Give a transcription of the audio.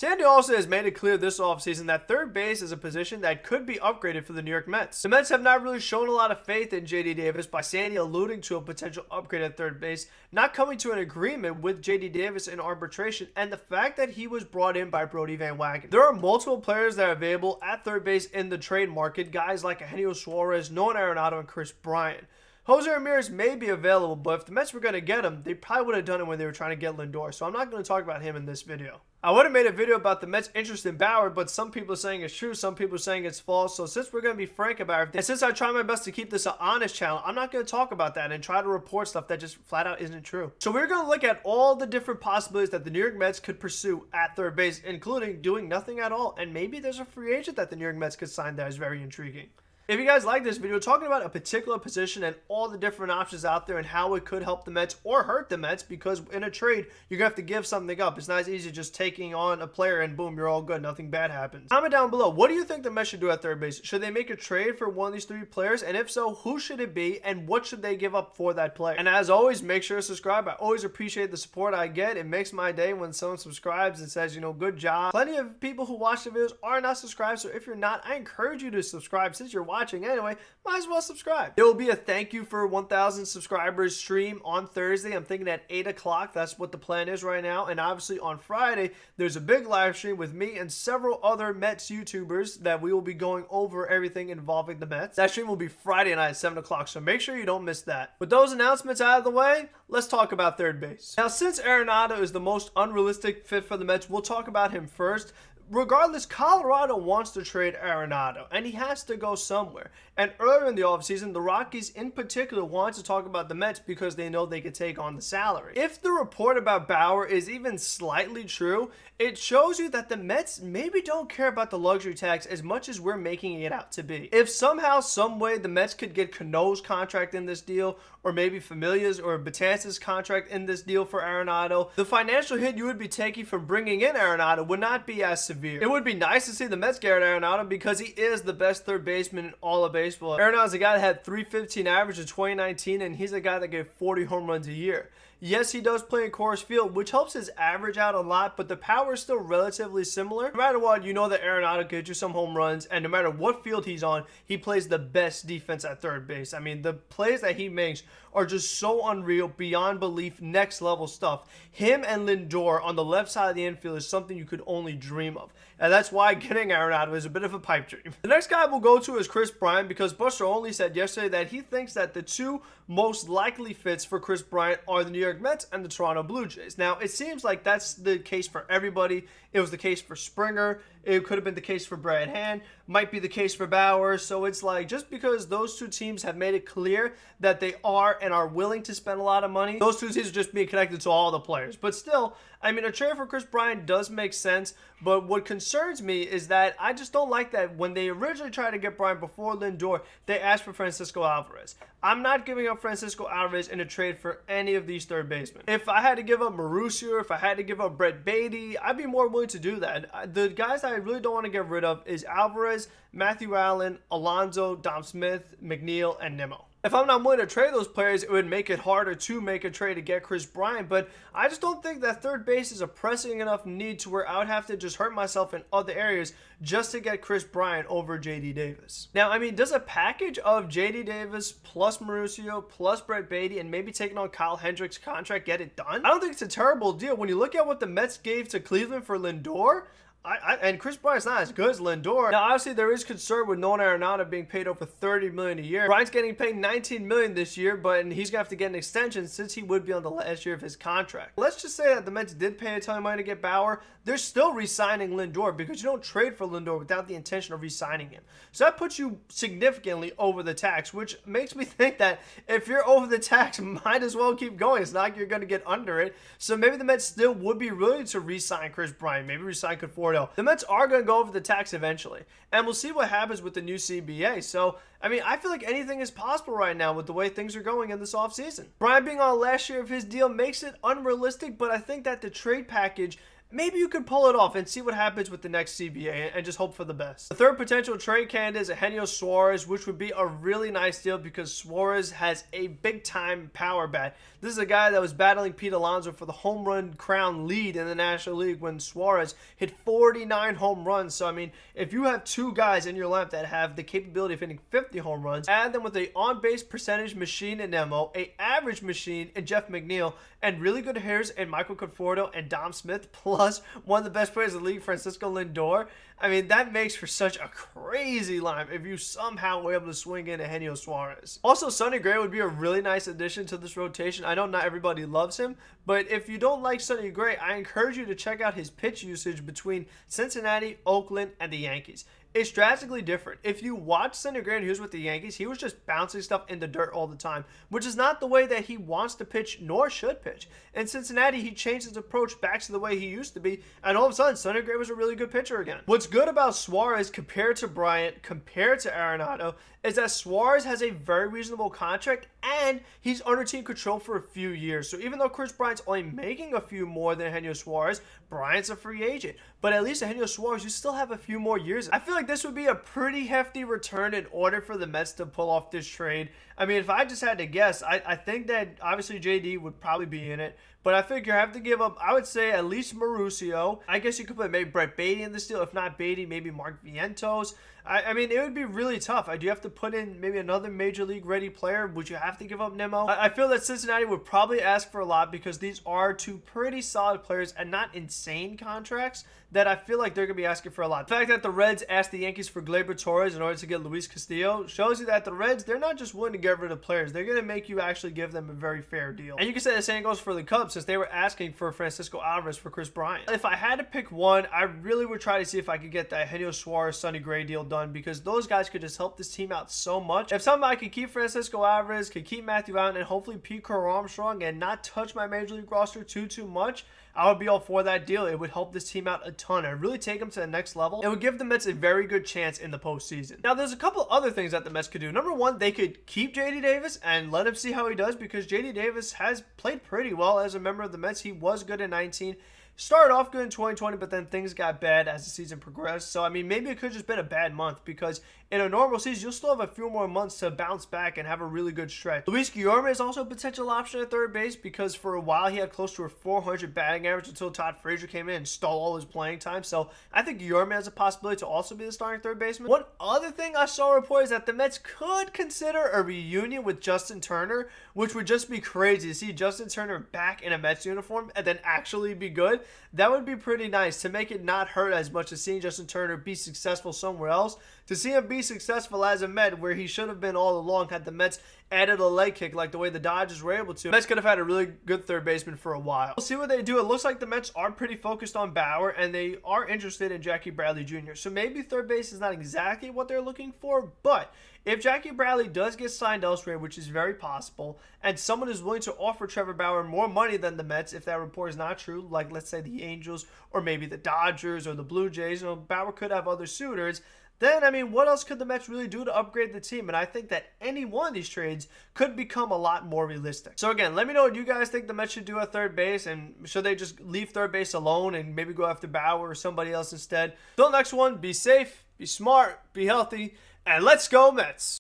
Sandy also has made it clear this offseason that third base is a position that could be upgraded for the New York Mets. The Mets have not really shown a lot of faith in JD Davis, by Sandy alluding to a potential upgrade at third base, not coming to an agreement with JD Davis in arbitration, and the fact that he was brought in by Brodie Van Wagenen. There are multiple players that are available at third base in the trade market, guys like Eugenio Suraez, Nolan Arenado, and Kris Bryant. Jose Ramirez may be available, but if the Mets were going to get him, they probably would have done it when they were trying to get Lindor, so I'm not going to talk about him in this video. I would have made a video about the Mets' interest in Bauer, but some people are saying it's true, some people are saying it's false, so since we're going to be frank about it, and since I try my best to keep this an honest channel, I'm not going to talk about that and try to report stuff that just flat out isn't true. So we're going to look at all the different possibilities that the New York Mets could pursue at third base, including doing nothing at all, and maybe there's a free agent that the New York Mets could sign that is very intriguing. If you guys like this video talking about a particular position and all the different options out there and how it could help the Mets or hurt the Mets, because in a trade, you're going to have to give something up. It's not as easy just taking on a player and boom, you're all good. Nothing bad happens. Comment down below. What do you think the Mets should do at third base? Should they make a trade for one of these three players? And if so, who should it be? And what should they give up for that player? And as always, make sure to subscribe. I always appreciate the support I get. It makes my day when someone subscribes and says, you know, good job. Plenty of people who watch the videos are not subscribed. So if you're not, I encourage you to subscribe since you're watching anyway. Might as well subscribe. There will be a thank you for 1,000 subscribers stream on Thursday. I'm thinking at 8 o'clock. That's what the plan is right now. And obviously on Friday, there's a big live stream with me and several other Mets YouTubers that we will be going over everything involving the Mets. That stream will be Friday night at 7 o'clock, so make sure you don't miss that. With those announcements out of the way, let's talk about third base. Now, since Arenado is the most unrealistic fit for the Mets, we'll talk about him first. Regardless, Colorado wants to trade Arenado, and he has to go somewhere. And earlier in the offseason, the Rockies in particular wanted to talk about the Mets because they know they could take on the salary. If the report about Bauer is even slightly true, it shows you that the Mets maybe don't care about the luxury tax as much as we're making it out to be. If somehow, some way, the Mets could get Cano's contract in this deal, or maybe Familia's or Betances' contract in this deal for Arenado, the financial hit you would be taking from bringing in Arenado would not be as severe. It would be nice to see the Mets get Arenado because he is the best third baseman in all of baseball. Arenado's a guy that had .315 average in 2019, and he's a guy that gave 40 home runs a year. Yes, he does play in Coors Field, which helps his average out a lot, but the power is still relatively similar. No matter what, you know that Arenado gets you some home runs, and no matter what field he's on, he plays the best defense at third base. I mean, the plays that he makes are just so unreal, beyond belief, next level stuff. Him and Lindor on the left side of the infield is something you could only dream of. And that's why getting Arenado is a bit of a pipe dream. The next guy we'll go to is Kris Bryant, because Buster Olney said yesterday that he thinks that the two most likely fits for Kris Bryant are the New York Mets and the Toronto Blue Jays. Now, it seems like that's the case for everybody. It was the case for Springer. It could have been the case for Brad Hand. Might be the case for Bauer. So it's like, just because those two teams have made it clear that they are and are willing to spend a lot of money, those two teams are just being connected to all the players. But still, I mean, a trade for Kris Bryant does make sense. But what concerns me is that I just don't like that when they originally tried to get Bryant before Lindor, they asked for Francisco Alvarez. I'm not giving up Francisco Alvarez in a trade for any of these third basemen. If I had to give up Mauricio, if I had to give up Brett Baty, I'd be more willing to do that. The guys that I really don't want to get rid of is Alvarez, Matthew Allen, Alonso, Dom Smith, McNeil, and Nimmo. If I'm not willing to trade those players, it would make it harder to make a trade to get Kris Bryant, but I just don't think that third base is a pressing enough need to where I would have to just hurt myself in other areas just to get Kris Bryant over JD Davis. Now, I mean, does a package of JD Davis plus Mauricio plus Brett Baty and maybe taking on Kyle Hendricks' contract get it done? I don't think it's a terrible deal. When you look at what the Mets gave to Cleveland for Lindor, and Kris Bryant's not as good as Lindor. Now, obviously, there is concern with Nolan Arenado being paid over $30 million a year. Bryant's getting paid $19 million this year, but he's going to have to get an extension since he would be on the last year of his contract. Let's just say that the Mets did pay a ton of money to get Bauer. They're still re-signing Lindor because you don't trade for Lindor without the intention of re-signing him. So that puts you significantly over the tax, which makes me think that if you're over the tax, might as well keep going. It's not like you're going to get under it. So maybe the Mets still would be willing to re-sign Kris Bryant, maybe re-sign Conforto. The Mets are going to go over the tax eventually, and we'll see what happens with the new CBA. So, I mean, I feel like anything is possible right now with the way things are going in this offseason. Bryant being on last year of his deal makes it unrealistic, but I think that the trade package maybe you could pull it off and see what happens with the next CBA and just hope for the best. The third potential trade candidate is Eugenio Suraez, which would be a really nice deal because Suraez has a big-time power bat. This is a guy that was battling Pete Alonso for the home run crown lead in the National League when Suraez hit 49 home runs. So, I mean, if you have two guys in your lineup that have the capability of hitting 50 home runs, add them with a on-base percentage machine in Nemo, a average machine in Jeff McNeil, and really good hitters in Michael Conforto and Dom Smith, plus one of the best players in the league, Francisco Lindor. I mean, that makes for such a crazy lineup if you somehow were able to swing in Eugenio Suraez. Also, Sonny Gray would be a really nice addition to this rotation. I know not everybody loves him, but if you don't like Sonny Gray, I encourage you to check out his pitch usage between Cincinnati, Oakland, and the Yankees. It's drastically different. If you watch Sonny Gray when he was with the Yankees, he was just bouncing stuff in the dirt all the time, which is not the way that he wants to pitch nor should pitch. In Cincinnati, he changed his approach back to the way he used to be, and all of a sudden, Sonny Gray was a really good pitcher again. What's good about Suraez compared to Bryant, compared to Arenado, is that Suraez has a very reasonable contract and he's under team control for a few years. So even though Kris Bryant's only making a few more than Eugenio Suraez, Bryant's a free agent. But at least Eugenio Suraez, you still have a few more years. I feel like this would be a pretty hefty return in order for the Mets to pull off this trade. I mean, if I just had to guess, I think that obviously JD would probably be in it. But I figure I have to give up, I would say, at least Mauricio. I guess you could put maybe Brett Beatty in this deal. If not Beatty, maybe Mark Vientos. I mean, it would be really tough. Do you have to put in maybe another Major League ready player? Would you have to give up Nemo? I feel that Cincinnati would probably ask for a lot because these are two pretty solid players and not insane contracts that I feel like they're going to be asking for a lot. The fact that the Reds asked the Yankees for Gleyber Torres in order to get Luis Castillo shows you that the Reds, they're not just willing to get rid of players. They're going to make you actually give them a very fair deal. And you can say the same goes for the Cubs since they were asking for Francisco Alvarez for Kris Bryant. If I had to pick one, I really would try to see if I could get that Eugenio Suraez, Sonny Gray deal done because those guys could just help this team out so much. If somebody could keep Francisco Alvarez, could keep Matthew Allen, and hopefully Pete Crow Armstrong and not touch my Major League roster too much, I would be all for that deal. It would help this team out a ton and really take them to the next level. It would give the Mets a very good chance in the postseason. Now, there's a couple other things that the Mets could do. Number one, they could keep JD Davis and let him see how he does because JD Davis has played pretty well as a member of the Mets. He was good in 19. Started off good in 2020, but then things got bad as the season progressed. So, I mean, maybe it could have just been a bad month because in a normal season, you'll still have a few more months to bounce back and have a really good stretch. Luis Guillorme is also a potential option at third base because for a while he had close to a 400 batting average until Todd Frazier came in and stole all his playing time. So, I think Guillorme has a possibility to also be the starting third baseman. One other thing I saw reported is that the Mets could consider a reunion with Justin Turner, which would just be crazy to see Justin Turner back in a Mets uniform and then actually be good. That would be pretty nice to make it not hurt as much as seeing Justin Turner be successful somewhere else. To see him be successful as a Met where he should have been all along had the Mets added a leg kick like the way the Dodgers were able to. The Mets could have had a really good third baseman for a while. We'll see what they do. It looks like the Mets are pretty focused on Bauer and they are interested in Jackie Bradley Jr. So maybe third base is not exactly what they're looking for, but if Jackie Bradley does get signed elsewhere, which is very possible, and someone is willing to offer Trevor Bauer more money than the Mets, if that report is not true, like let's say the Angels or maybe the Dodgers or the Blue Jays, Bauer could have other suitors, then, I mean, what else could the Mets really do to upgrade the team? And I think that any one of these trades could become a lot more realistic. So again, let me know what you guys think the Mets should do at third base, and should they just leave third base alone and maybe go after Bauer or somebody else instead? Till next one, be safe, be smart, be healthy, and let's go Mets!